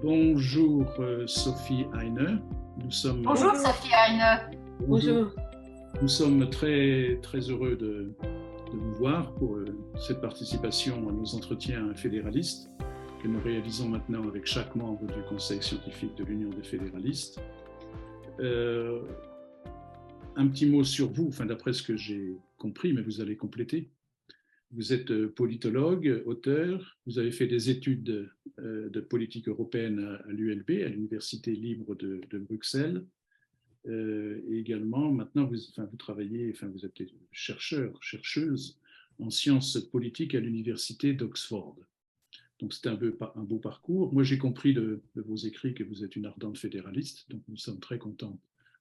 Bonjour Sophie Heiner. Bonjour Sophie Heine. Bonjour. Nous sommes très, très heureux de vous voir pour cette participation à nos entretiens fédéralistes que nous réalisons maintenant avec chaque membre du Conseil scientifique de l'Union des fédéralistes. Un petit mot sur vous, d'après ce que j'ai compris, mais vous allez compléter. Vous êtes politologue, auteur, vous avez fait des études de politique européenne à l'ULB, à l'Université libre de Bruxelles. Et également, maintenant, vous travaillez, vous êtes chercheuse en sciences politiques à l'Université d'Oxford. Donc, c'est un beau parcours. Moi, j'ai compris de vos écrits que vous êtes une ardente fédéraliste, donc nous sommes très contents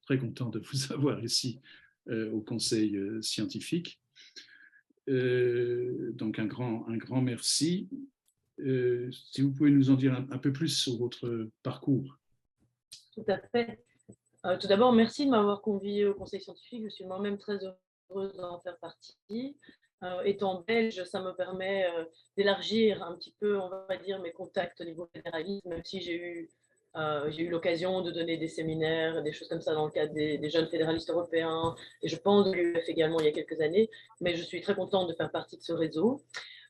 de vous avoir ici au Conseil scientifique. Donc un grand merci. Si vous pouvez nous en dire un peu plus sur votre parcours. Tout à fait. Tout d'abord, merci de m'avoir conviée au Conseil scientifique. Je suis moi-même très heureuse d'en faire partie. Étant belge, ça me permet d'élargir un petit peu, on va dire, mes contacts au niveau fédéraliste, même si j'ai eu l'occasion de donner des séminaires, des choses comme ça dans le cadre des jeunes fédéralistes européens, et je pense de l'UEF également il y a quelques années, mais je suis très contente de faire partie de ce réseau.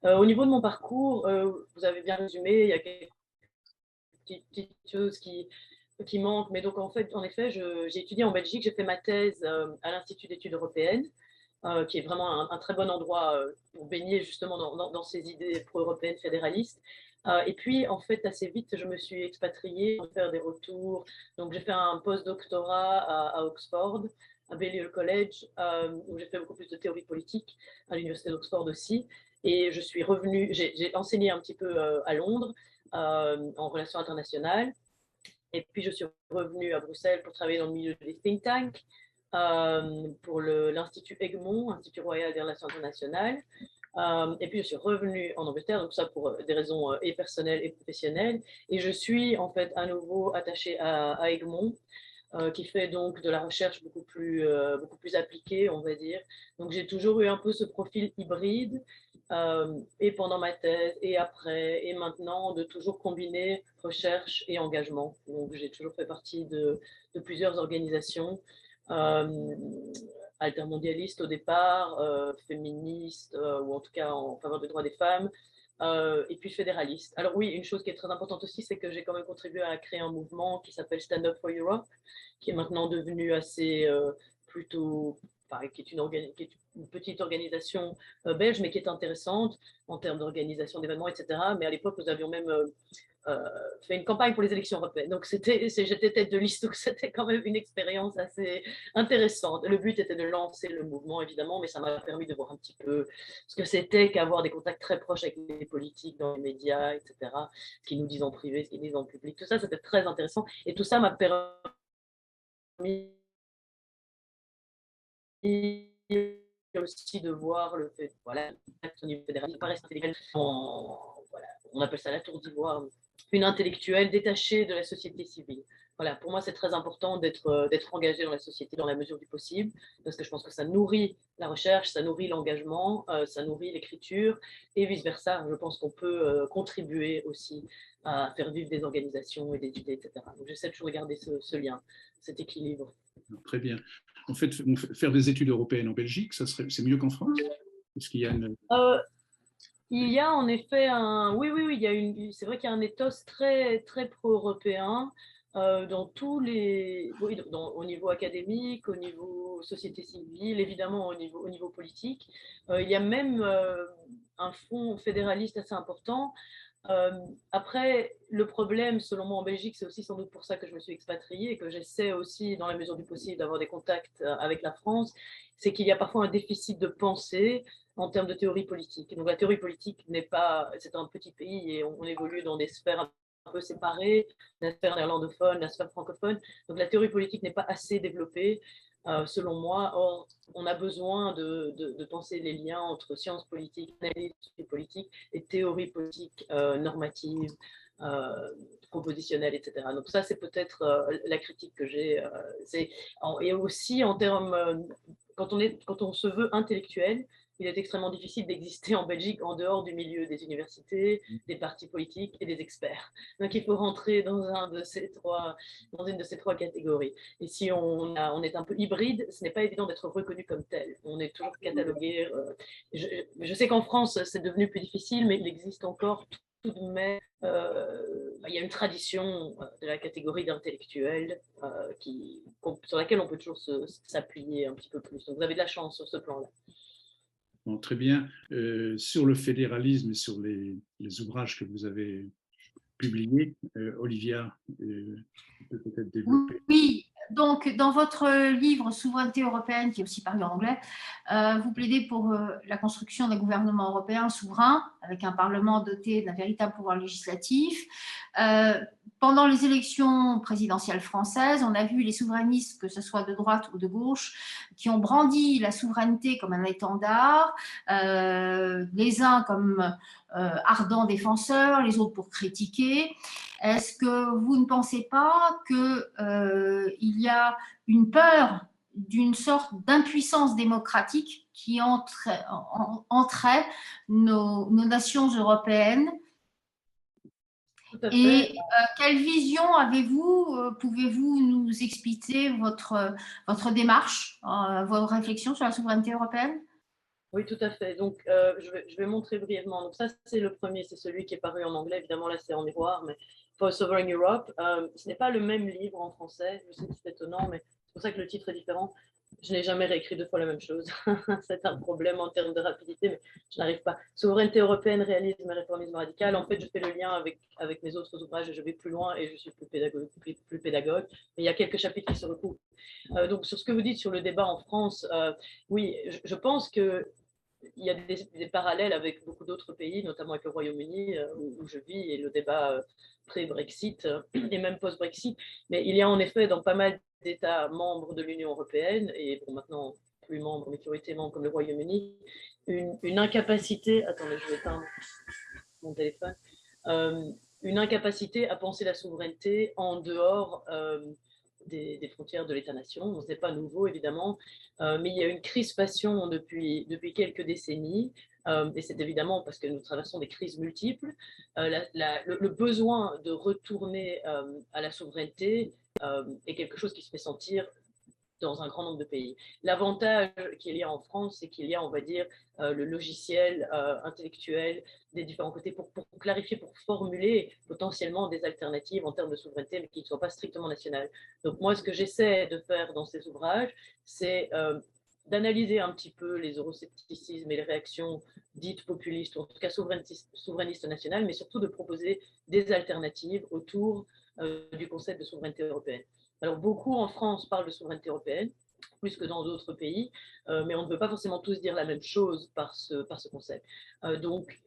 Au niveau de mon parcours, vous avez bien résumé, il y a quelques petites choses qui manquent, mais donc en effet, j'ai étudié en Belgique, j'ai fait ma thèse à l'Institut d'études européennes, qui est vraiment un très bon endroit pour baigner justement dans ces idées pro-européennes fédéralistes. Et puis, en fait, assez vite, je me suis expatriée pour faire des retours. Donc, j'ai fait un post-doctorat à Oxford, à Balliol College, où j'ai fait beaucoup plus de théorie politique, à l'université d'Oxford aussi. Et je suis revenue, j'ai enseigné un petit peu à Londres, en relations internationales. Et puis, je suis revenue à Bruxelles pour travailler dans le milieu des think tanks, pour l'Institut Egmont, Institut Royal des Relations Internationales. Et puis, je suis revenue en Angleterre, donc ça pour des raisons et personnelles et professionnelles. Et je suis en fait à nouveau attachée à Egmont, qui fait donc de la recherche beaucoup plus appliquée, on va dire. Donc, j'ai toujours eu un peu ce profil hybride, et pendant ma thèse, et après, et maintenant, de toujours combiner recherche et engagement. Donc, j'ai toujours fait partie de plusieurs organisations, altermondialistes au départ, féministes, ou en tout cas en faveur des droits des femmes, et puis fédéralistes. Alors oui, une chose qui est très importante aussi, c'est que j'ai quand même contribué à créer un mouvement qui s'appelle Stand Up for Europe, qui est maintenant devenu assez plutôt, qui est une petite organisation belge, mais qui est intéressante en termes d'organisation d'événements, etc. Mais à l'époque, nous avions même fait une campagne pour les élections européennes. Donc, j'étais tête de liste, donc c'était quand même une expérience assez intéressante. Le but était de lancer le mouvement, évidemment, mais ça m'a permis de voir un petit peu ce que c'était qu'avoir des contacts très proches avec les politiques dans les médias, etc. Ce qu'ils nous disent en privé, ce qu'ils disent en public. Tout ça, c'était très intéressant. Et tout ça m'a permis aussi de voir le fait, voilà, au niveau fédéral, pas rester intellectuel, voilà, on appelle ça la tour d'ivoire, une intellectuelle détachée de la société civile. Voilà, pour moi, c'est très important d'être engagé dans la société dans la mesure du possible, parce que je pense que ça nourrit la recherche, ça nourrit l'engagement, ça nourrit l'écriture, et vice-versa. Je pense qu'on peut contribuer aussi à faire vivre des organisations et des idées, etc. Donc, j'essaie toujours de garder ce lien, cet équilibre. Très bien. En fait, faire des études européennes en Belgique, c'est mieux qu'en France? Est-ce qu'il y a une... Il y a en effet oui, c'est vrai qu'il y a un ethos très, très pro-européen dans tous les, oui, au niveau académique, au niveau société civile, évidemment au niveau politique. Il y a même un fonds fédéraliste assez important. Après, le problème, selon moi, en Belgique, c'est aussi sans doute pour ça que je me suis expatriée et que j'essaie aussi, dans la mesure du possible, d'avoir des contacts avec la France, c'est qu'il y a parfois un déficit de pensée en termes de théorie politique. Donc la théorie politique n'est pas, c'est un petit pays et on évolue dans des sphères un peu séparées, la sphère néerlandophone, la sphère francophone. Donc la théorie politique n'est pas assez développée, selon moi. Or, on a besoin de penser les liens entre sciences politiques, analyse politique et théorie politique normative, propositionnelle, etc. Donc ça, c'est peut-être la critique que j'ai. Et aussi en termes, quand on se veut intellectuel, il est extrêmement difficile d'exister en Belgique en dehors du milieu des universités, des partis politiques et des experts. Donc il faut rentrer dans une de ces trois catégories. Et si on est un peu hybride, ce n'est pas évident d'être reconnu comme tel. On est toujours catalogué. Je sais qu'en France, c'est devenu plus difficile, mais il existe encore tout de même, il y a une tradition de la catégorie d'intellectuels sur laquelle on peut toujours s'appuyer un petit peu plus. Donc vous avez de la chance sur ce plan-là. Bon, très bien. Sur le fédéralisme et sur les ouvrages que vous avez publiés, Olivia peut peut-être développer. Oui, donc dans votre livre Souveraineté européenne, qui est aussi paru en anglais, vous plaidez pour la construction d'un gouvernement européen souverain, avec un parlement doté d'un véritable pouvoir législatif. Pendant les élections présidentielles françaises, on a vu les souverainistes, que ce soit de droite ou de gauche, qui ont brandi la souveraineté comme un étendard, les uns comme ardents défenseurs, les autres pour critiquer. Est-ce que vous ne pensez pas qu'il y a une peur d'une sorte d'impuissance démocratique qui entrait nos nations européennes? Et quelle vision avez-vous? Pouvez-vous nous expliquer votre démarche, vos réflexions sur la souveraineté européenne? Oui, tout à fait. Donc, je vais montrer brièvement. Donc, ça, c'est le premier, c'est celui qui est paru en anglais. Évidemment, là, c'est en miroir, mais For Sovereign Europe. Ce n'est pas le même livre en français. Je sais que c'est étonnant, mais c'est pour ça que le titre est différent. Je n'ai jamais réécrit deux fois la même chose. C'est un problème en termes de rapidité, mais je n'arrive pas. Souveraineté européenne, réalisme et réformisme radical. En fait, je fais le lien avec mes autres ouvrages et je vais plus loin et je suis plus pédagogue. Mais il y a quelques chapitres qui se recoupent. Donc, sur ce que vous dites sur le débat en France, oui, je pense que il y a des parallèles avec beaucoup d'autres pays, notamment avec le Royaume-Uni, où je vis, et le débat pré-Brexit et même post-Brexit. Mais il y a en effet dans pas mal d'États membres de l'Union européenne, et bon, maintenant plus membres, mais qui ont été membres comme le Royaume-Uni, une incapacité. Attendez, je vais éteindre mon téléphone. Une incapacité à penser la souveraineté en dehors des frontières de l'État-nation. Ce n'est pas nouveau, évidemment, mais il y a une crispation depuis quelques décennies, et c'est évidemment parce que nous traversons des crises multiples. Le besoin de retourner à la souveraineté est quelque chose qui se fait sentir dans un grand nombre de pays. L'avantage qu'il y a en France, c'est qu'il y a, on va dire, le logiciel intellectuel des différents côtés pour clarifier, pour formuler potentiellement des alternatives en termes de souveraineté, mais qui ne soient pas strictement nationales. Donc moi, ce que j'essaie de faire dans ces ouvrages, c'est d'analyser un petit peu les euroscepticismes et les réactions dites populistes, ou en tout cas souverainistes nationales, mais surtout de proposer des alternatives autour du concept de souveraineté européenne. Alors, beaucoup en France parlent de souveraineté européenne, plus que dans d'autres pays, mais on ne peut pas forcément tous dire la même chose par ce concept. Donc,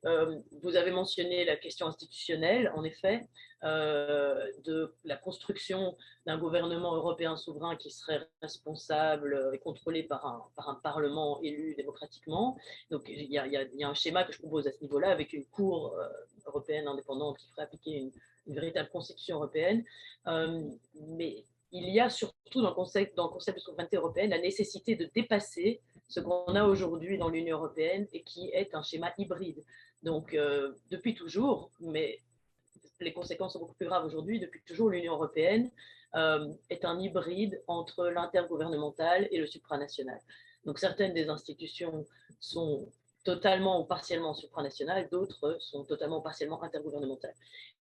vous avez mentionné la question institutionnelle, en effet, de la construction d'un gouvernement européen souverain qui serait responsable et contrôlé par un parlement élu démocratiquement. Donc, il y a un schéma que je propose à ce niveau-là, avec une cour européenne indépendante qui ferait appliquer une véritable constitution européenne. Mais il y a surtout dans le concept de souveraineté européenne la nécessité de dépasser ce qu'on a aujourd'hui dans l'Union européenne et qui est un schéma hybride. Donc, depuis toujours, mais les conséquences sont beaucoup plus graves aujourd'hui, depuis toujours l'Union européenne est un hybride entre l'intergouvernemental et le supranational. Donc, certaines des institutions sont totalement ou partiellement supranationales, d'autres sont totalement ou partiellement intergouvernementales.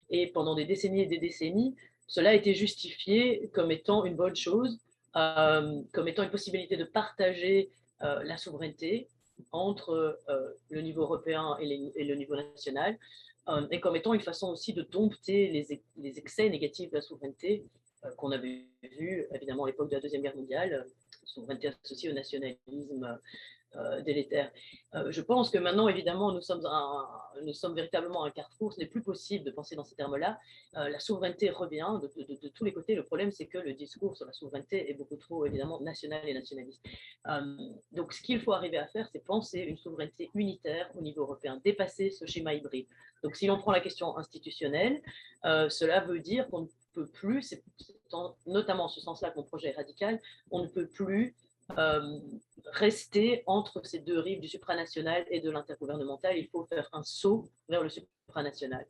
Et pendant des décennies et des décennies, cela a été justifié comme étant une bonne chose, comme étant une possibilité de partager la souveraineté entre le niveau européen et le niveau national, et comme étant une façon aussi de dompter les excès négatifs de la souveraineté qu'on avait vu évidemment à l'époque de la Deuxième Guerre mondiale, souveraineté associée au nationalisme délétère. Je pense que maintenant, évidemment, nous sommes véritablement à un carrefour. Ce n'est plus possible de penser dans ces termes-là. La souveraineté revient de tous les côtés. Le problème, c'est que le discours sur la souveraineté est beaucoup trop, évidemment, national et nationaliste. Donc, ce qu'il faut arriver à faire, c'est penser une souveraineté unitaire au niveau européen, dépasser ce schéma hybride. Donc, si l'on prend la question institutionnelle, cela veut dire qu'on ne peut plus, c'est notamment en ce sens-là que mon projet est radical, on ne peut plus rester entre ces deux rives du supranational et de l'intergouvernemental. Il faut faire un saut vers le supranational.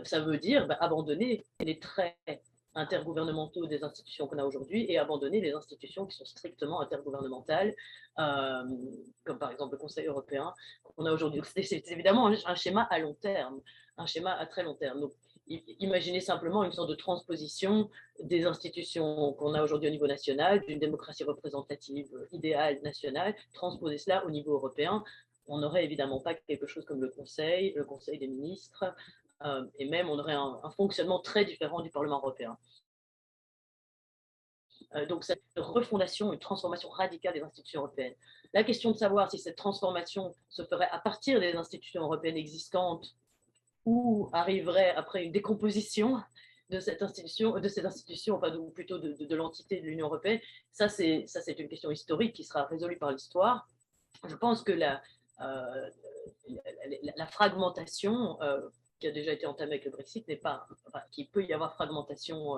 Ça veut dire abandonner les traits intergouvernementaux des institutions qu'on a aujourd'hui et abandonner les institutions qui sont strictement intergouvernementales, comme par exemple le Conseil européen qu'on a aujourd'hui. C'est évidemment un schéma à long terme, un schéma à très long terme. Donc, imaginez simplement une sorte de transposition des institutions qu'on a aujourd'hui au niveau national, d'une démocratie représentative idéale nationale, transposer cela au niveau européen. On n'aurait évidemment pas quelque chose comme le Conseil des ministres, et même on aurait un fonctionnement très différent du Parlement européen. Donc cette refondation, une transformation radicale des institutions européennes. La question de savoir si cette transformation se ferait à partir des institutions européennes existantes ou arriverait après une décomposition de cette institution, enfin, ou plutôt de l'entité de l'Union européenne, ça c'est une question historique qui sera résolue par l'histoire. Je pense que la fragmentation qui a déjà été entamée avec le Brexit n'est pas, enfin, qu'il peut y avoir fragmentation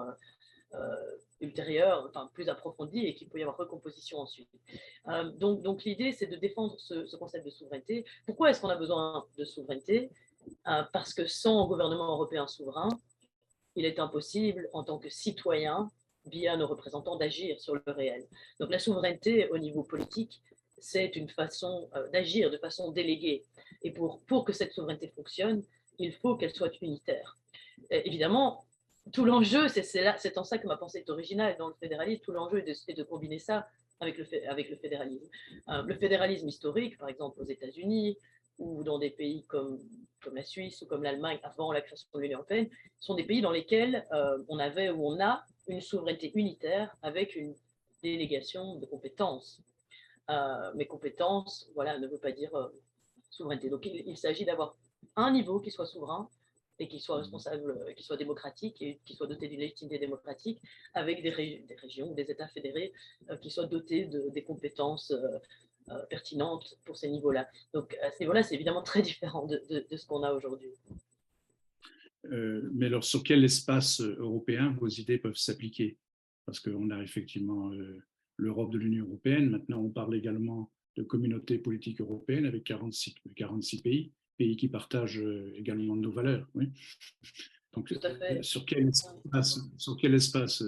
ultérieure, enfin plus approfondie, et qu'il peut y avoir recomposition ensuite. Donc l'idée, c'est de défendre ce concept de souveraineté. Pourquoi est-ce qu'on a besoin de souveraineté? Parce que sans gouvernement européen souverain, il est impossible, en tant que citoyen, via nos représentants, d'agir sur le réel. Donc la souveraineté au niveau politique, c'est une façon d'agir de façon déléguée. Et pour que cette souveraineté fonctionne, il faut qu'elle soit unitaire. Évidemment, tout l'enjeu, c'est en ça que ma pensée est originale dans le fédéralisme, tout l'enjeu est de combiner ça avec le fédéralisme. Le fédéralisme historique, par exemple aux États-Unis, ou dans des pays comme la Suisse ou comme l'Allemagne avant la création de l'Union européenne, sont des pays dans lesquels on a une souveraineté unitaire avec une délégation de compétences. Mais compétences, voilà, ne veut pas dire souveraineté. Donc il s'agit d'avoir un niveau qui soit souverain et qui soit responsable, qui soit démocratique et qui soit doté d'une légitimité démocratique, avec des régions, des États fédérés qui soient dotés des compétences pertinentes pour ces niveaux-là. Donc à ce niveau-là, c'est évidemment très différent de ce qu'on a aujourd'hui. Mais alors, sur quel espace européen vos idées peuvent s'appliquer? Parce qu'on a effectivement l'Europe de l'Union européenne. Maintenant, on parle également de communauté politique européenne avec 46 pays qui partagent également nos valeurs. Oui. Donc, sur quel espace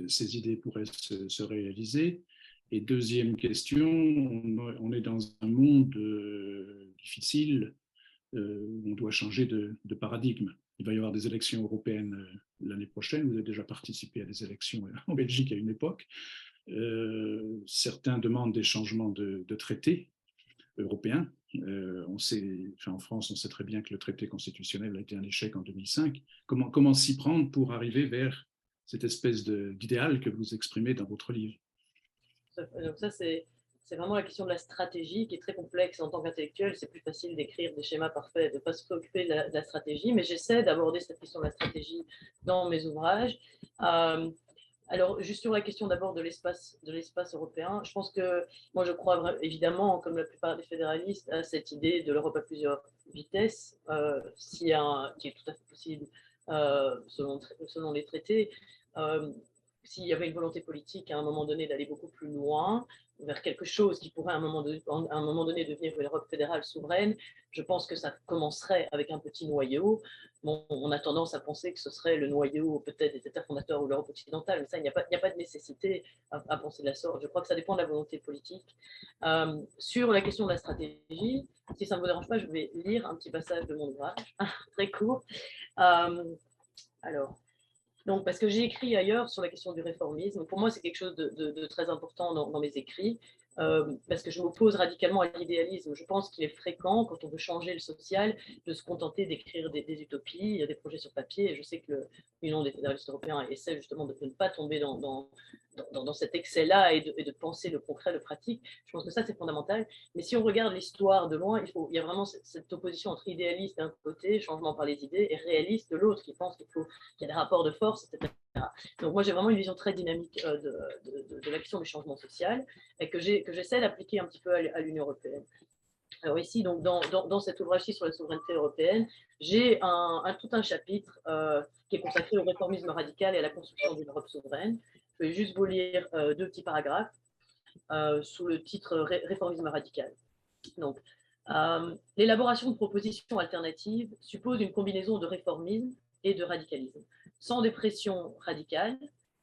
ces idées pourraient se réaliser? Et deuxième question, on est dans un monde difficile, on doit changer de paradigme. Il va y avoir des élections européennes l'année prochaine. Vous avez déjà participé à des élections en Belgique à une époque. Certains demandent des changements de traités européens. On sait, en France, on sait très bien que le traité constitutionnel a été un échec en 2005. Comment s'y prendre pour arriver vers cette espèce d'idéal que vous exprimez dans votre livre? Donc ça, c'est vraiment la question de la stratégie qui est très complexe. En tant qu'intellectuel, c'est plus facile d'écrire des schémas parfaits, de ne pas se préoccuper de la stratégie, mais j'essaie d'aborder cette question de la stratégie dans mes ouvrages. Alors, juste sur la question d'abord de l'espace européen, je pense que moi, je crois évidemment, comme la plupart des fédéralistes, à cette idée de l'Europe à plusieurs vitesses, qui est tout à fait possible selon les traités. S'il y avait une volonté politique à un moment donné d'aller beaucoup plus loin, vers quelque chose qui pourrait à un moment donné devenir une Europe fédérale souveraine, je pense que ça commencerait avec un petit noyau. Bon, on a tendance à penser que ce serait le noyau peut-être des États fondateurs ou de l'Europe occidentale, mais ça, il n'y a pas de nécessité à penser de la sorte. Je crois que ça dépend de la volonté politique. Sur la question de la stratégie, si ça ne vous dérange pas, je vais lire un petit passage de mon ouvrage, très court. Donc, parce que j'ai écrit ailleurs sur la question du réformisme. Pour moi, c'est quelque chose de très important dans mes écrits, parce que je m'oppose radicalement à l'idéalisme. Je pense qu'il est fréquent, quand on veut changer le social, de se contenter d'écrire des utopies. Il y a des projets sur papier, et je sais que l'Union des fédéralistes européens essaie justement de ne pas tomber dans cet excès-là et de penser le concret, le pratique. Je pense que ça, c'est fondamental. Mais si on regarde l'histoire de loin, il y a vraiment cette opposition entre idéaliste d'un côté, changement par les idées, et réaliste de l'autre, qui pense qu'il y a des rapports de force, etc. Donc moi, j'ai vraiment une vision très dynamique de la question du changement social, et que j'essaie d'appliquer un petit peu à l'Union européenne. Alors ici, donc, dans cet ouvrage-ci sur la souveraineté européenne, j'ai tout un chapitre qui est consacré au réformisme radical et à la construction d'une Europe souveraine. Je vais juste vous lire deux petits paragraphes. sous le titre Réformisme radical. Donc, l'élaboration de propositions alternatives suppose une combinaison de réformisme et de radicalisme. Sans des pressions radicales,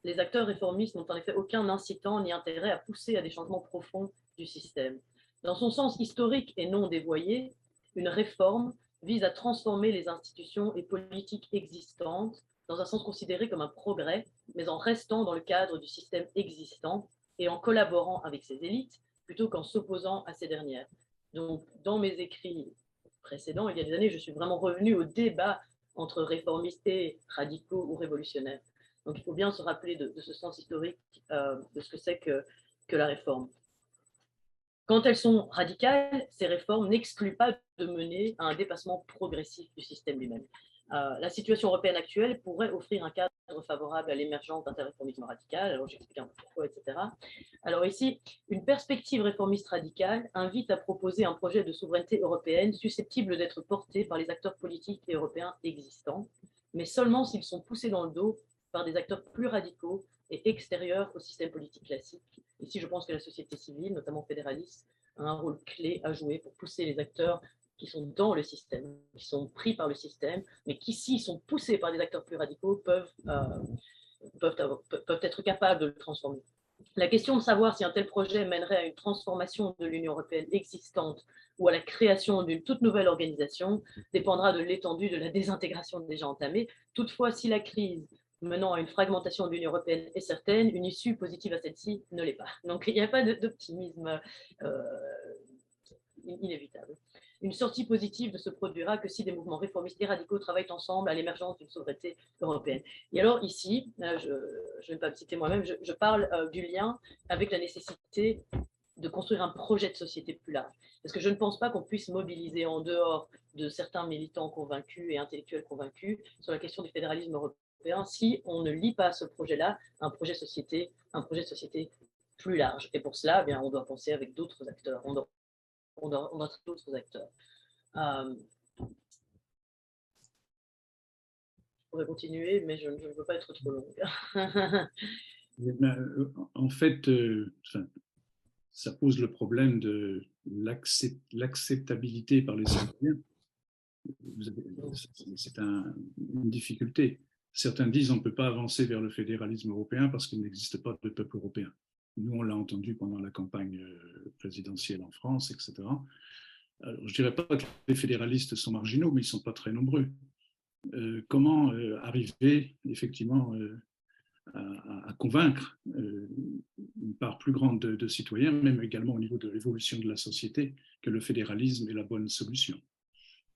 les acteurs réformistes n'ont en effet aucun incitant ni intérêt à pousser à des changements profonds du système. Dans son sens historique et non dévoyé, une réforme vise à transformer les institutions et politiques existantes dans un sens considéré comme un progrès, mais en restant dans le cadre du système existant et en collaborant avec ses élites plutôt qu'en s'opposant à ces dernières. Donc, dans mes écrits précédents, il y a des années, je suis vraiment revenue au débat entre réformistes et radicaux ou révolutionnaires. Donc, il faut bien se rappeler de ce sens historique, de ce que c'est que la réforme. Quand elles sont radicales, ces réformes n'excluent pas de mener à un dépassement progressif du système lui-même. La situation européenne actuelle pourrait offrir un cadre favorable à l'émergence d'un réformisme radical. Alors, j'explique un peu pourquoi, etc. Alors ici, une perspective réformiste radicale invite à proposer un projet de souveraineté européenne susceptible d'être porté par les acteurs politiques et européens existants, mais seulement s'ils sont poussés dans le dos par des acteurs plus radicaux et extérieurs au système politique classique. Ici, je pense que la société civile, notamment fédéraliste, a un rôle clé à jouer pour pousser les acteurs qui sont dans le système, qui sont pris par le système, mais qui, s'ils sont poussés par des acteurs plus radicaux, peuvent être capables de le transformer. La question de savoir si un tel projet mènerait à une transformation de l'Union européenne existante ou à la création d'une toute nouvelle organisation dépendra de l'étendue de la désintégration déjà entamée. Toutefois, si la crise menant à une fragmentation de l'Union européenne est certaine, une issue positive à celle-ci ne l'est pas. Donc il n'y a pas d'optimisme inévitable. Une sortie positive ne se produira que si des mouvements réformistes et radicaux travaillent ensemble à l'émergence d'une souveraineté européenne. Et alors ici, je ne vais pas me citer moi-même, je parle du lien avec la nécessité de construire un projet de société plus large. Parce que je ne pense pas qu'on puisse mobiliser en dehors de certains militants convaincus et intellectuels convaincus sur la question du fédéralisme européen si on ne lie pas ce projet-là à un projet de société plus large. Et pour cela, eh bien, on doit penser avec d'autres acteurs. On doit d'autres acteurs. Je pourrais continuer, mais je ne veux pas être trop longue. En fait, ça pose le problème de l'acceptabilité par les citoyens. C'est une difficulté. Certains disent qu'on ne peut pas avancer vers le fédéralisme européen parce qu'il n'existe pas de peuple européen. Nous, on l'a entendu pendant la campagne présidentielle en France, etc. Alors, je ne dirais pas que les fédéralistes sont marginaux, mais ils ne sont pas très nombreux. Comment arriver effectivement à convaincre une part plus grande de citoyens, même également au niveau de l'évolution de la société, que le fédéralisme est la bonne solution?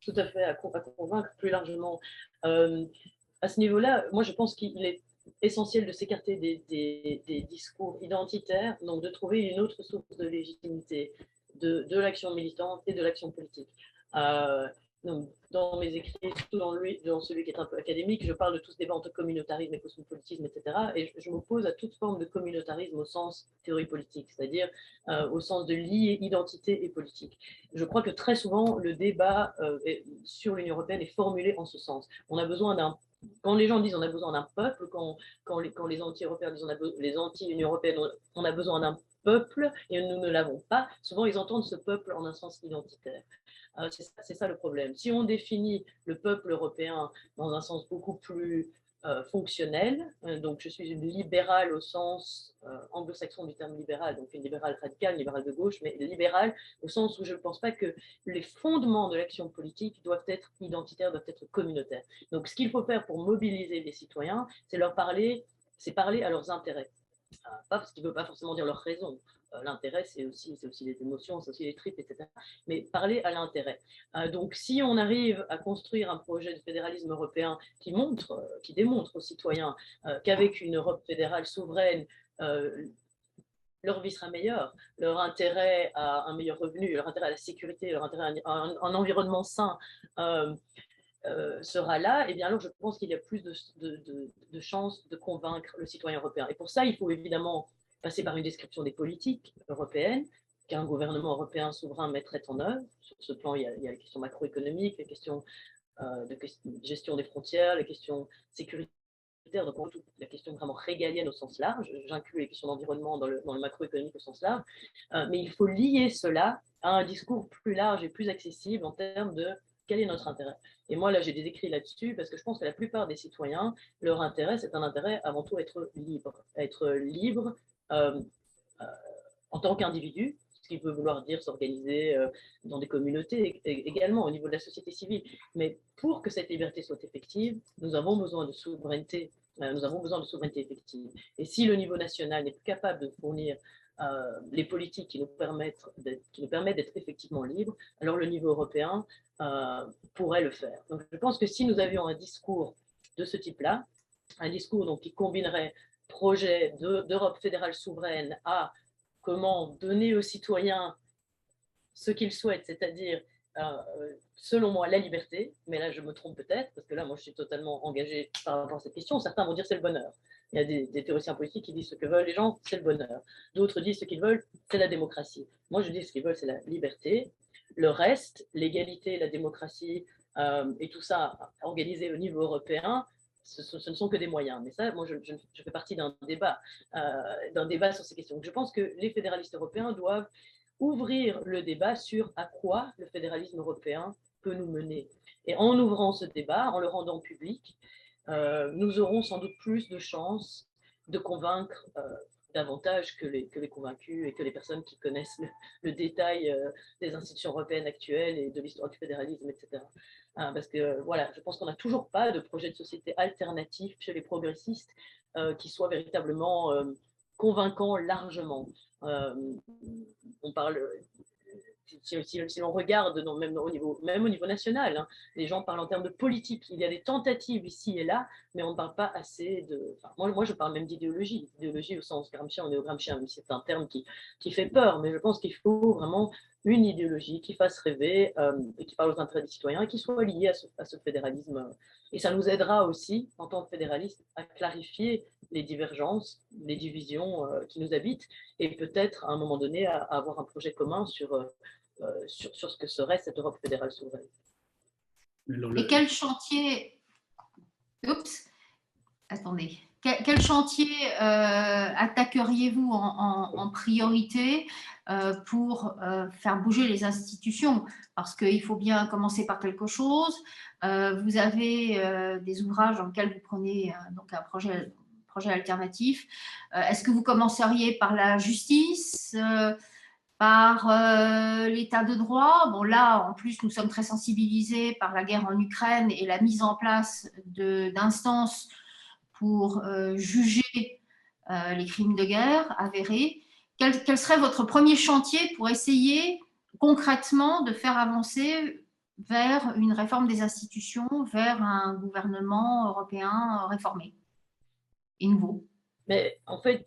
Tout à fait, à convaincre plus largement. À ce niveau-là, moi je pense qu'il est essentiel de s'écarter des discours identitaires, donc de trouver une autre source de légitimité de l'action militante et de l'action politique. Donc, dans mes écrits, surtout dans celui qui est un peu académique, je parle de tout ce débat entre communautarisme et cosmopolitisme, etc. Et je m'oppose à toute forme de communautarisme au sens théorie politique, c'est-à-dire au sens de lier identité et politique. Je crois que très souvent, le débat sur l'Union européenne est formulé en ce sens. On a besoin d'un quand les gens disent on a besoin d'un peuple, quand les anti-européens disent les anti-Union européenne, on a besoin d'un peuple et nous ne l'avons pas, souvent ils entendent ce peuple en un sens identitaire. C'est ça le problème. Si on définit le peuple européen dans un sens beaucoup plus fonctionnel, donc je suis une libérale au sens anglo-saxon du terme libéral, donc une libérale radicale, une libérale de gauche, mais libérale au sens où je ne pense pas que les fondements de l'action politique doivent être identitaires, doivent être communautaires. Donc ce qu'il faut faire pour mobiliser les citoyens, c'est parler à leurs intérêts. Pas parce qu'il ne veut pas forcément dire leur raison. L'intérêt, c'est aussi les émotions, c'est aussi les tripes, etc. Mais parler à l'intérêt. Donc, si on arrive à construire un projet de fédéralisme européen qui démontre aux citoyens qu'avec une Europe fédérale souveraine, leur vie sera meilleure, leur intérêt à un meilleur revenu, leur intérêt à la sécurité, leur intérêt à un environnement sain, sera là, et bien alors je pense qu'il y a plus de chances de convaincre le citoyen européen. Et pour ça, il faut évidemment passer par une description des politiques européennes qu'un gouvernement européen souverain mettrait en œuvre. Sur ce plan, il y a les questions macroéconomiques, les questions de gestion des frontières, les questions sécuritaires, donc toute la question vraiment régalienne au sens large, j'inclus les questions d'environnement dans le macroéconomique au sens large, mais il faut lier cela à un discours plus large et plus accessible en termes de quel est notre intérêt. Et moi, là, j'ai des écrits là-dessus parce que je pense que la plupart des citoyens, leur intérêt, c'est un intérêt avant tout être libre euh, en tant qu'individu, ce qui peut vouloir dire s'organiser dans des communautés également au niveau de la société civile. Mais pour que cette liberté soit effective, nous avons besoin de souveraineté. Nous avons besoin de souveraineté effective. Et si le niveau national n'est plus capable de fournir les politiques qui nous permettent d'être effectivement libres, alors le niveau européen pourrait le faire. Donc je pense que si nous avions un discours de ce type-là, un discours donc, qui combinerait projet d'Europe fédérale souveraine à comment donner aux citoyens ce qu'ils souhaitent, c'est-à-dire, selon moi, la liberté, mais là je me trompe peut-être, parce que là moi je suis totalement engagée par rapport à cette question, certains vont dire c'est le bonheur. Il y a des théoriciens politiques qui disent ce que veulent les gens, c'est le bonheur. D'autres disent ce qu'ils veulent, c'est la démocratie. Moi je dis ce qu'ils veulent, c'est la liberté. Le reste, l'égalité, la démocratie et tout ça organisé au niveau européen, ce ne sont que des moyens. Mais ça, moi, je fais partie d'un débat sur ces questions. Donc, je pense que les fédéralistes européens doivent ouvrir le débat sur à quoi le fédéralisme européen peut nous mener. Et en ouvrant ce débat, en le rendant public, nous aurons sans doute plus de chances de convaincre davantage que les convaincus et que les personnes qui connaissent le détail des institutions européennes actuelles et de l'histoire du fédéralisme, etc. Parce que voilà, je pense qu'on n'a toujours pas de projet de société alternatif chez les progressistes qui soit véritablement convaincant largement. On parle, si l'on regarde, même au niveau national, hein, les gens parlent en termes de politique. Il y a des tentatives ici et là, mais on ne parle pas assez de. Enfin, moi, je parle même d'idéologie au sens gramscien, néo-gramscien, même si c'est un terme qui fait peur, mais je pense qu'il faut vraiment une idéologie qui fasse rêver et qui parle aux intérêts des citoyens et qui soit liée à ce fédéralisme. Et ça nous aidera aussi, en tant que fédéralistes, à clarifier les divergences, les divisions qui nous habitent et peut-être à un moment donné à avoir un projet commun sur ce que serait cette Europe fédérale souveraine. Et quel chantier... Oups, attendez. Quel chantier attaqueriez-vous en priorité pour faire bouger les institutions? Parce qu'il faut bien commencer par quelque chose. Vous avez des ouvrages dans lesquels vous prenez donc un projet alternatif. Est-ce que vous commenceriez par la justice, par l'état de droit? Bon, là, en plus, nous sommes très sensibilisés par la guerre en Ukraine et la mise en place d'instances pour juger les crimes de guerre avérés. Quel serait votre premier chantier pour essayer concrètement de faire avancer vers une réforme des institutions, vers un gouvernement européen réformé et nouveau? Mais en fait,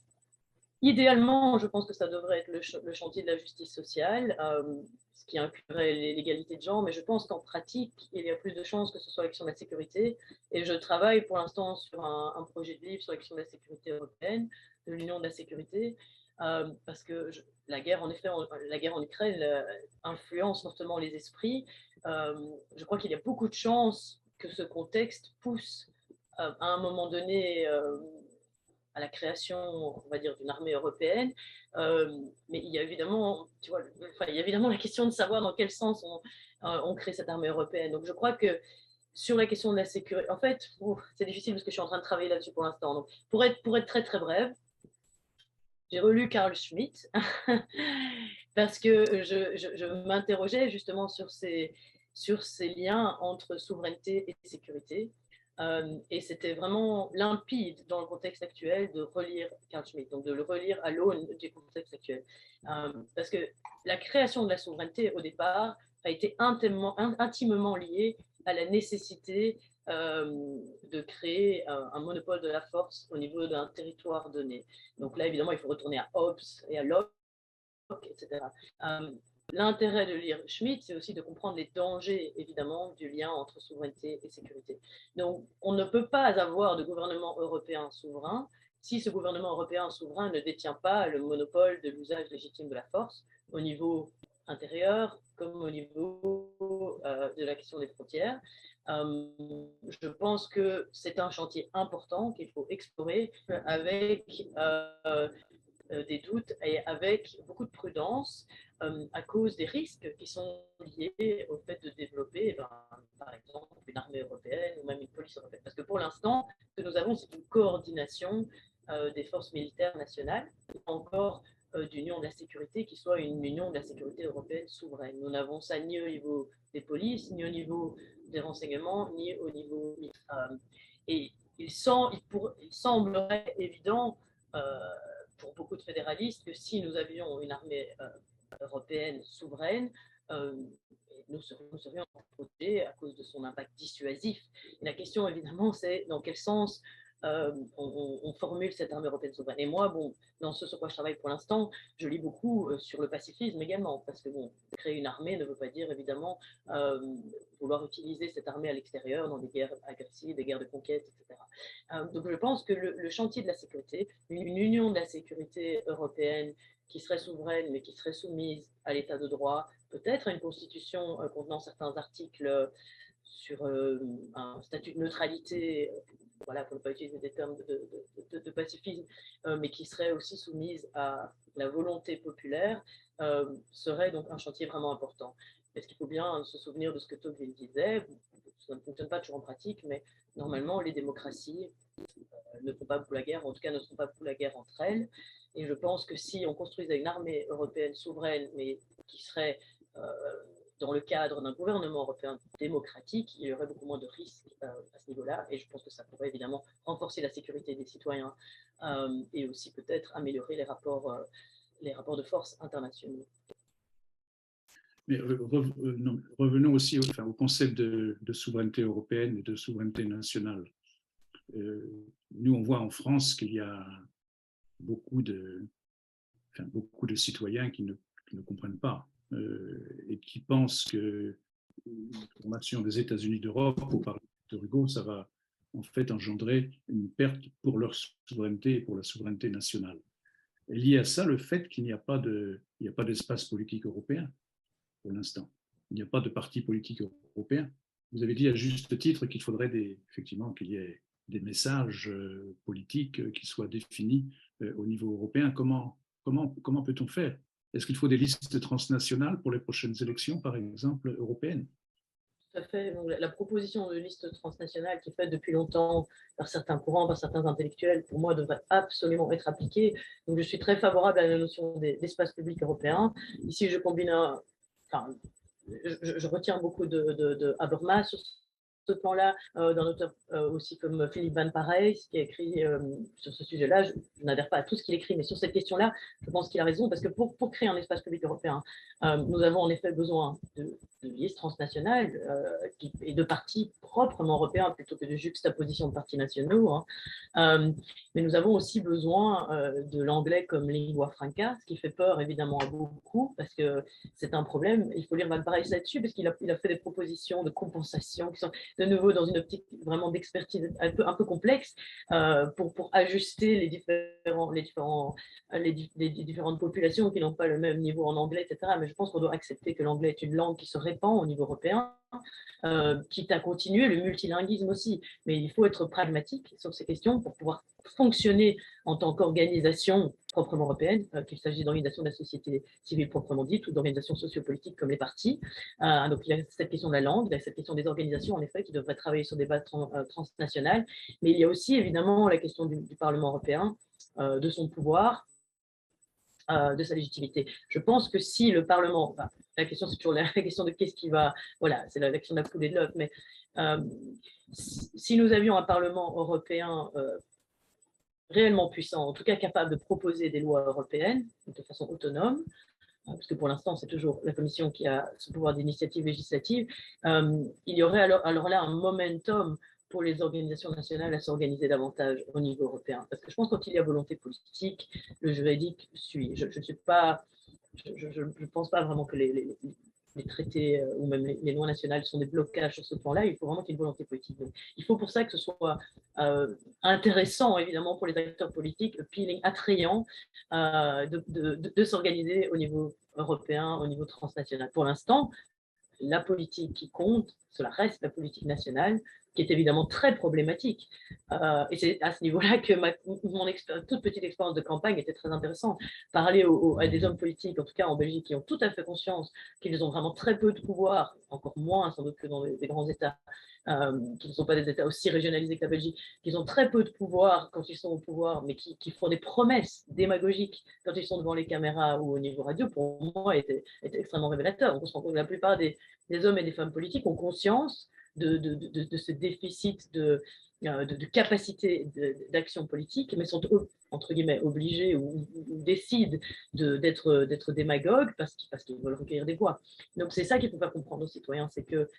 idéalement, je pense que ça devrait être le chantier de la justice sociale, ce qui inclurait l'égalité de genre, mais je pense qu'en pratique, il y a plus de chances que ce soit la question de la sécurité. Et je travaille pour l'instant sur un projet de livre sur la question de la sécurité européenne, de l'Union de la sécurité, parce que la guerre en Ukraine influence fortement les esprits. Je crois qu'il y a beaucoup de chances que ce contexte pousse à un moment donné à la création, on va dire, d'une armée européenne. Mais il y a évidemment, il y a évidemment la question de savoir dans quel sens on crée cette armée européenne. Donc je crois que sur la question de la sécurité, en fait, c'est difficile parce que je suis en train de travailler là-dessus pour l'instant. Donc pour être très très brève, j'ai relu Carl Schmitt parce que je m'interrogeais justement sur ces liens entre souveraineté et sécurité. Et c'était vraiment limpide dans le contexte actuel de relire Carl Schmitt, donc de le relire à l'aune du contexte actuel. Parce que la création de la souveraineté, au départ, a été intimement liée à la nécessité de créer un monopole de la force au niveau d'un territoire donné. Donc là, évidemment, il faut retourner à Hobbes et à Locke, etc. L'intérêt de lire Schmitt, c'est aussi de comprendre les dangers, évidemment, du lien entre souveraineté et sécurité. Donc, on ne peut pas avoir de gouvernement européen souverain si ce gouvernement européen souverain ne détient pas le monopole de l'usage légitime de la force au niveau intérieur comme au niveau de la question des frontières. Je pense que c'est un chantier important qu'il faut explorer avec des doutes et avec beaucoup de prudence à cause des risques qui sont liés au fait de développer, par exemple, une armée européenne ou même une police européenne. Parce que pour l'instant, ce que nous avons, c'est une coordination des forces militaires nationales, encore d'union de la sécurité qui soit une union de la sécurité européenne souveraine. Nous n'avons ça ni au niveau des polices, ni au niveau des renseignements, ni au niveau et il semblerait évident pour beaucoup de fédéralistes que si nous avions une armée européenne souveraine, nous serions protégés à cause de son impact dissuasif. Et la question, évidemment, c'est dans quel sens on formule cette armée européenne souveraine. Et moi, bon, dans ce sur quoi je travaille pour l'instant, je lis beaucoup sur le pacifisme également, parce que bon, créer une armée ne veut pas dire évidemment vouloir utiliser cette armée à l'extérieur dans des guerres agressives, des guerres de conquête, etc. Donc je pense que le chantier de la sécurité, une union de la sécurité européenne qui serait souveraine mais qui serait soumise à l'état de droit, peut-être à une constitution contenant certains articles sur un statut de neutralité, voilà, pour ne pas utiliser des termes de pacifisme, mais qui serait aussi soumise à la volonté populaire, serait donc un chantier vraiment important. Est-ce qu'il faut bien se souvenir de ce que Tocqueville disait? Ça ne fonctionne pas toujours en pratique, mais normalement, les démocraties ne font pas beaucoup la guerre, en tout cas ne font pas beaucoup la guerre entre elles. Et je pense que si on construisait une armée européenne souveraine, mais qui serait dans le cadre d'un gouvernement européen démocratique, il y aurait beaucoup moins de risques à ce niveau-là. Et je pense que ça pourrait évidemment renforcer la sécurité des citoyens et aussi peut-être améliorer les rapports de force internationaux. Mais revenons aussi au concept de souveraineté européenne et de souveraineté nationale. Nous, on voit en France qu'il y a beaucoup de citoyens qui ne comprennent pas et qui pensent que la formation des États-Unis d'Europe, pour parler de Hugo, ça va en fait engendrer une perte pour leur souveraineté et pour la souveraineté nationale. Et lié à ça, le fait qu'il n'y a pas d'espace politique européen pour l'instant. Il n'y a pas de parti politique européen. Vous avez dit à juste titre qu'il faudrait effectivement qu'il y ait des messages politiques qui soient définis au niveau européen. Comment peut-on faire? Est-ce qu'il faut des listes transnationales pour les prochaines élections, par exemple, européennes? Tout à fait. Donc, la proposition de liste transnationale qui est faite depuis longtemps par certains courants, par certains intellectuels, pour moi, devrait absolument être appliquée. Donc, je suis très favorable à la notion d'espace public européen. Ici, je combine je retiens beaucoup de Habermas sur ce plan-là, d'un auteur aussi comme Philippe Van Parijs, qui a écrit sur ce sujet-là. Je n'adhère pas à tout ce qu'il écrit, mais sur cette question-là, je pense qu'il a raison, parce que pour créer un espace public européen, nous avons en effet besoin de listes transnationales et de partis proprement européens plutôt que de juxtaposition de partis nationaux. Mais nous avons aussi besoin de l'anglais comme lingua franca, ce qui fait peur évidemment à beaucoup, parce que c'est un problème. Il faut lire Van Parijs là-dessus, parce qu'il a fait des propositions de compensation qui sont de nouveau dans une optique vraiment d'expertise un peu complexe pour ajuster les différentes populations qui n'ont pas le même niveau en anglais, etc. Mais je pense qu'on doit accepter que l'anglais est une langue qui se répand au niveau européen, quitte à continuer le multilinguisme aussi. Mais il faut être pragmatique sur ces questions pour pouvoir fonctionner en tant qu'organisation proprement européenne, qu'il s'agisse d'organisation de la société civile proprement dite ou d'organisations sociopolitiques comme les partis. Donc il y a cette question de la langue, il y a cette question des organisations en effet qui devraient travailler sur des bases transnationales, mais il y a aussi évidemment la question du Parlement européen, de son pouvoir, de sa légitimité. Je pense que si le Parlement, la question c'est toujours la question de qu'est-ce qui va, voilà, c'est la question de la poule et de l'œuf, mais si nous avions un Parlement européen réellement puissant, en tout cas capable de proposer des lois européennes de façon autonome, parce que pour l'instant c'est toujours la Commission qui a ce pouvoir d'initiative législative, il y aurait alors là un momentum pour les organisations nationales à s'organiser davantage au niveau européen. Parce que je pense que quand il y a volonté politique, le juridique suit. Je ne pense pas vraiment que les traités ou même les lois nationales sont des blocages sur ce plan-là. Il faut vraiment qu'il y ait une volonté politique. Donc, il faut pour ça que ce soit intéressant, évidemment, pour les acteurs politiques, appealing, attrayant, de s'organiser au niveau européen, au niveau transnational. Pour l'instant, la politique qui compte, cela reste la politique nationale, qui est évidemment très problématique. Et c'est à ce niveau-là que mon toute petite expérience de campagne était très intéressante. Parler à des hommes politiques, en tout cas en Belgique, qui ont tout à fait conscience qu'ils ont vraiment très peu de pouvoir, encore moins sans doute que dans des grands États, qui ne sont pas des États aussi régionalisés que la Belgique, qu'ils ont très peu de pouvoir quand ils sont au pouvoir, mais qui font des promesses démagogiques quand ils sont devant les caméras ou au niveau radio, pour moi, était extrêmement révélateur. On se rend compte que la plupart des hommes et des femmes politiques ont conscience de ce déficit de capacité d'action politique, mais sont entre guillemets obligés ou décident d'être démagogues parce qu'ils veulent recueillir des voix. Donc c'est ça qu'il faut faire comprendre aux citoyens, c'est que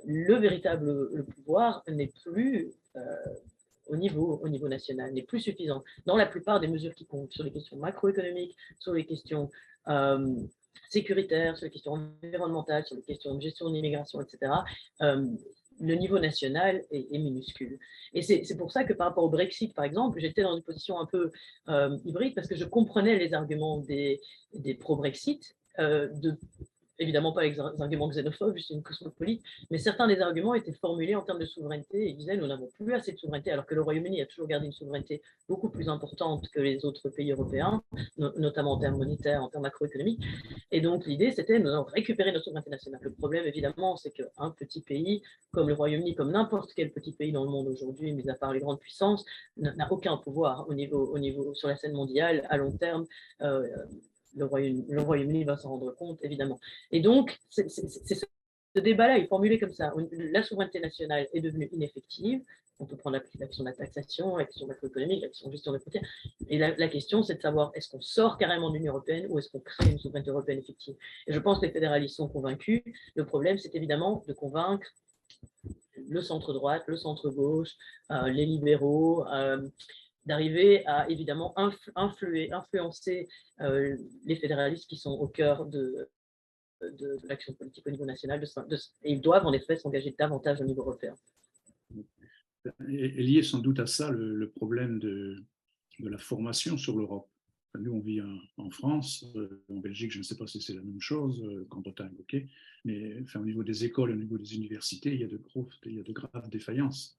le véritable pouvoir n'est plus au niveau national, n'est plus suffisant dans la plupart des mesures qui comptent sur les questions macroéconomiques, sur les questions sécuritaires, sur les questions environnementales, sur les questions de gestion de l'immigration, etc. Le niveau national est minuscule. Et c'est pour ça que par rapport au Brexit, par exemple, j'étais dans une position un peu hybride parce que je comprenais les arguments des pro-Brexit, évidemment pas les arguments xénophobes, juste une cosmopolite, mais certains des arguments étaient formulés en termes de souveraineté et disaient nous n'avons plus assez de souveraineté, alors que le Royaume-Uni a toujours gardé une souveraineté beaucoup plus importante que les autres pays européens, notamment en termes monétaires, en termes macroéconomiques. Et donc l'idée c'était nous allons récupérer notre souveraineté nationale. Le problème évidemment c'est qu'un petit pays comme le Royaume-Uni, comme n'importe quel petit pays dans le monde aujourd'hui, mis à part les grandes puissances, n'a aucun pouvoir au niveau sur la scène mondiale à long terme. Le Royaume-Uni va s'en rendre compte, évidemment. Et donc, c'est ce débat-là est formulé comme ça. La souveraineté nationale est devenue ineffective. On peut prendre la question de la taxation, la question macroéconomique, la question de gestion des frontières. Et la question, c'est de savoir est-ce qu'on sort carrément de l'Union européenne ou est-ce qu'on crée une souveraineté européenne effective. Et je pense que les fédéralistes sont convaincus. Le problème, c'est évidemment de convaincre le centre-droite, le centre-gauche, les libéraux, d'arriver à évidemment influencer les fédéralistes qui sont au cœur de l'action politique au niveau national, et ils doivent en effet s'engager davantage au niveau européen. Et lié sans doute à ça le problème de la formation sur l'Europe. Enfin, nous, on vit en France, en Belgique, je ne sais pas si c'est la même chose qu'en Bretagne, ok, mais enfin, au niveau des écoles, au niveau des universités, il y a de graves défaillances.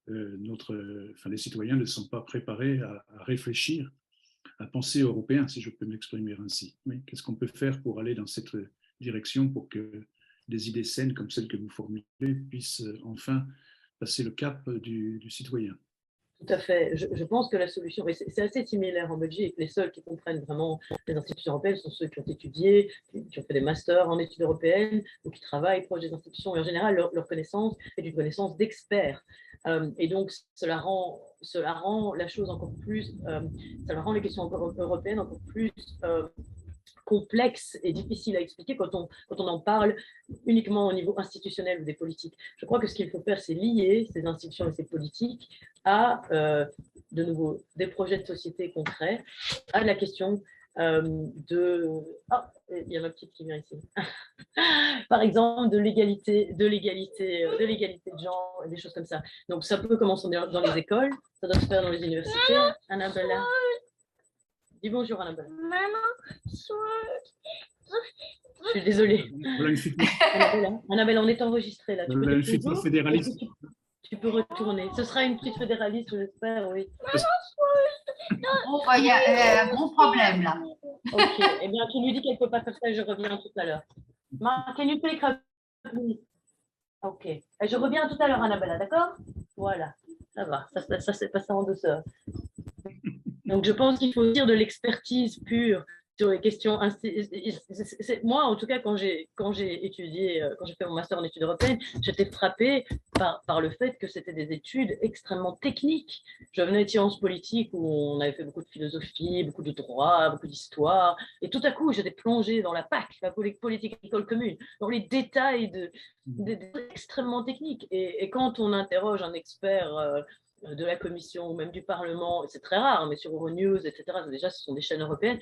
Les citoyens ne sont pas préparés à réfléchir, à penser européen, si je peux m'exprimer ainsi. Oui, qu'est-ce qu'on peut faire pour aller dans cette direction pour que des idées saines comme celles que vous formulez puissent enfin passer le cap du citoyen? Tout à fait. Je pense que la solution, et c'est assez similaire en Belgique, les seuls qui comprennent vraiment les institutions européennes sont ceux qui ont étudié, qui ont fait des masters en études européennes, ou qui travaillent proche des institutions. Et en général, leur connaissance est une connaissance d'experts. Et donc, cela rend la chose encore plus, ça rend les questions européennes encore plus complexe et difficile à expliquer quand on en parle uniquement au niveau institutionnel ou des politiques. Je crois que ce qu'il faut faire, c'est lier ces institutions et ces politiques à, de nouveau, des projets de société concrets, à la question de... Ah, il y a ma petite qui vient ici. Par exemple, de l'égalité de genre, des choses comme ça. Donc, ça peut commencer dans les écoles, ça doit se faire dans les universités. Annabella. Dis bonjour, Annabelle. Maman, je suis désolée. Annabelle, on est enregistré là. Tu peux une future fédéraliste. Tu peux retourner. Ce sera une petite fédéraliste, j'espère, oui. Il y a un gros problème là. Ok. Eh bien, tu lui dis qu'elle ne peut pas faire ça et je reviens tout à l'heure. Can you take a... Ok. Et je reviens tout à l'heure, Annabelle, d'accord? Voilà. Ça va. Ça s'est passé en douceur. Donc, je pense qu'il faut dire de l'expertise pure sur les questions. Moi, en tout cas, quand j'ai étudié, quand j'ai fait mon master en études européennes, j'étais frappée par le fait que c'était des études extrêmement techniques. Je venais de sciences politiques où on avait fait beaucoup de philosophie, beaucoup de droit, beaucoup d'histoire, et tout à coup, j'étais plongée dans la PAC, la politique agricole commune, dans les détails extrêmement techniques. Et quand on interroge un expert de la Commission ou même du Parlement, c'est très rare, mais sur Euronews, etc., déjà, ce sont des chaînes européennes,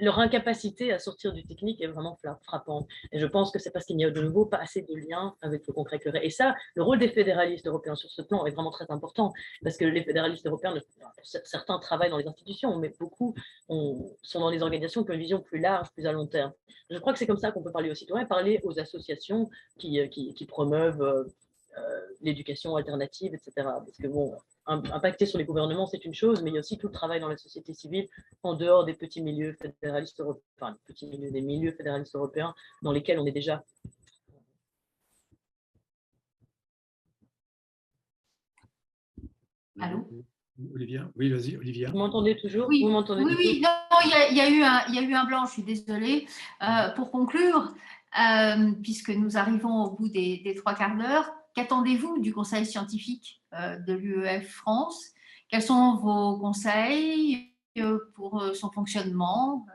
leur incapacité à sortir du technique est vraiment frappante. Et je pense que c'est parce qu'il n'y a de nouveau pas assez de liens avec le concret. Et ça, le rôle des fédéralistes européens sur ce plan est vraiment très important, parce que les fédéralistes européens, certains travaillent dans les institutions, mais beaucoup sont dans des organisations qui ont une vision plus large, plus à long terme. Je crois que c'est comme ça qu'on peut parler aux citoyens, parler aux associations qui promeuvent l'éducation alternative, etc. Parce que bon, impacter sur les gouvernements, c'est une chose, mais il y a aussi tout le travail dans la société civile, en dehors des petits milieux fédéralistes européens, enfin, des milieux fédéralistes européens dans lesquels on est déjà. Allô? Olivia? Oui, vas-y, Olivia. Vous m'entendez toujours? Oui, vous m'entendez toujours? Oui, non, il y a eu un blanc, je suis désolée. Pour conclure, puisque nous arrivons au bout des 3 quarts d'heure, qu'attendez-vous du Conseil scientifique de l'UEF France? Quels sont vos conseils pour son fonctionnement?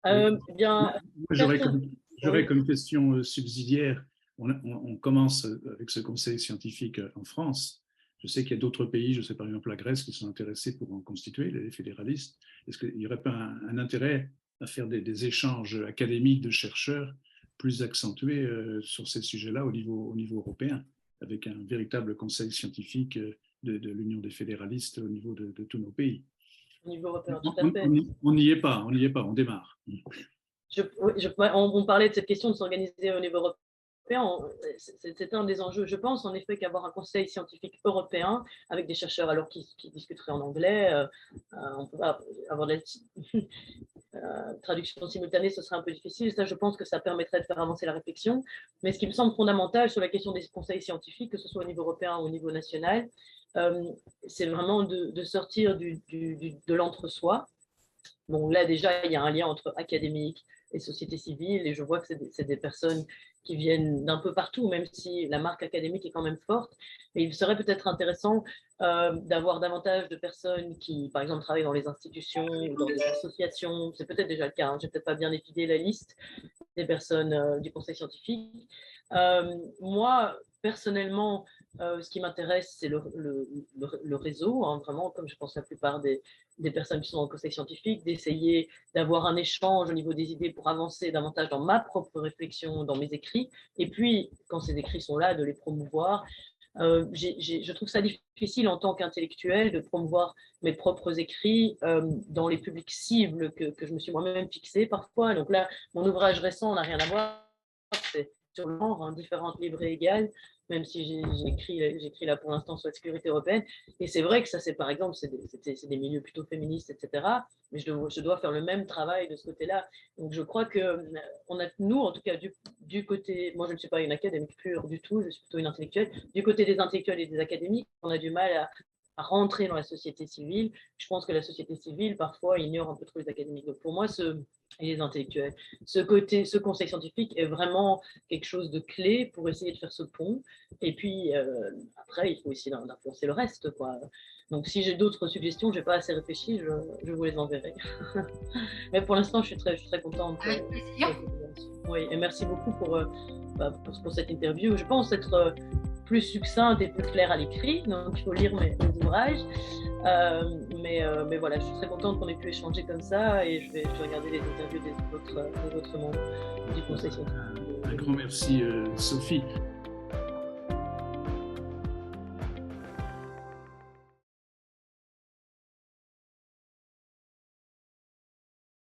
Bien, j'aurais comme question subsidiaire, on commence avec ce Conseil scientifique en France. Je sais qu'il y a d'autres pays, je sais par exemple la Grèce, qui sont intéressés pour en constituer, les fédéralistes. Est-ce qu'il n'y aurait pas un intérêt à faire des échanges académiques de chercheurs plus accentués sur ces sujets-là au niveau européen, avec un véritable conseil scientifique de l'Union des fédéralistes au niveau de tous nos pays? Au niveau européen, tout à fait. On n'y est pas, on démarre. On parlait de cette question de s'organiser au niveau européen. C'est un des enjeux. Je pense en effet qu'avoir un conseil scientifique européen avec des chercheurs alors qui discuteraient en anglais, on peut pas avoir de la traduction simultanée, ce serait un peu difficile. Ça, je pense que ça permettrait de faire avancer la réflexion. Mais ce qui me semble fondamental sur la question des conseils scientifiques, que ce soit au niveau européen ou au niveau national, c'est vraiment de sortir de l'entre-soi. Bon, là déjà, il y a un lien entre académique et société civile, et je vois que c'est des personnes qui viennent d'un peu partout, même si la marque académique est quand même forte. Mais il serait peut-être intéressant d'avoir davantage de personnes qui, par exemple, travaillent dans les institutions ou dans des associations. C'est peut-être déjà le cas, hein. Je n'ai peut-être pas bien étudié la liste des personnes du conseil scientifique. Moi, personnellement, ce qui m'intéresse, c'est le réseau, hein, vraiment, comme je pense la plupart des personnes qui sont dans le conseil scientifique, d'essayer d'avoir un échange au niveau des idées pour avancer davantage dans ma propre réflexion, dans mes écrits, et puis, quand ces écrits sont là, de les promouvoir. Je trouve ça difficile en tant qu'intellectuel de promouvoir mes propres écrits dans les publics cibles que je me suis moi-même fixé parfois. Donc là, mon ouvrage récent n'a rien à voir, c'est sur le genre, hein, différentes libres et égales, même si j'écris là pour l'instant sur la sécurité européenne. Et c'est vrai que ça, c'est par exemple, c'est des milieux plutôt féministes, etc. Mais je dois faire le même travail de ce côté-là. Donc je crois que nous, en tout cas, du côté, moi je ne suis pas une académique pure du tout, je suis plutôt une intellectuelle. Du côté des intellectuels et des académiques, on a du mal à rentrer dans la société civile. Je pense que la société civile, parfois, ignore un peu trop les académiques. Donc pour moi, et les intellectuels, ce conseil scientifique est vraiment quelque chose de clé pour essayer de faire ce pont. Et puis, après, il faut essayer d'influencer le reste, quoi. Donc si j'ai d'autres suggestions, je n'ai pas assez réfléchi, je vous les enverrai. Mais pour l'instant, je suis très contente. Avec plaisir. Oui, et merci beaucoup pour cette interview. Je pense être plus succincte et plus claire à l'écrit, donc il faut lire mes ouvrages. Mais voilà, je suis très contente qu'on ait pu échanger comme ça, et je vais regarder les interviews des autres membres du conseil scientifique. Un grand merci, Sophie.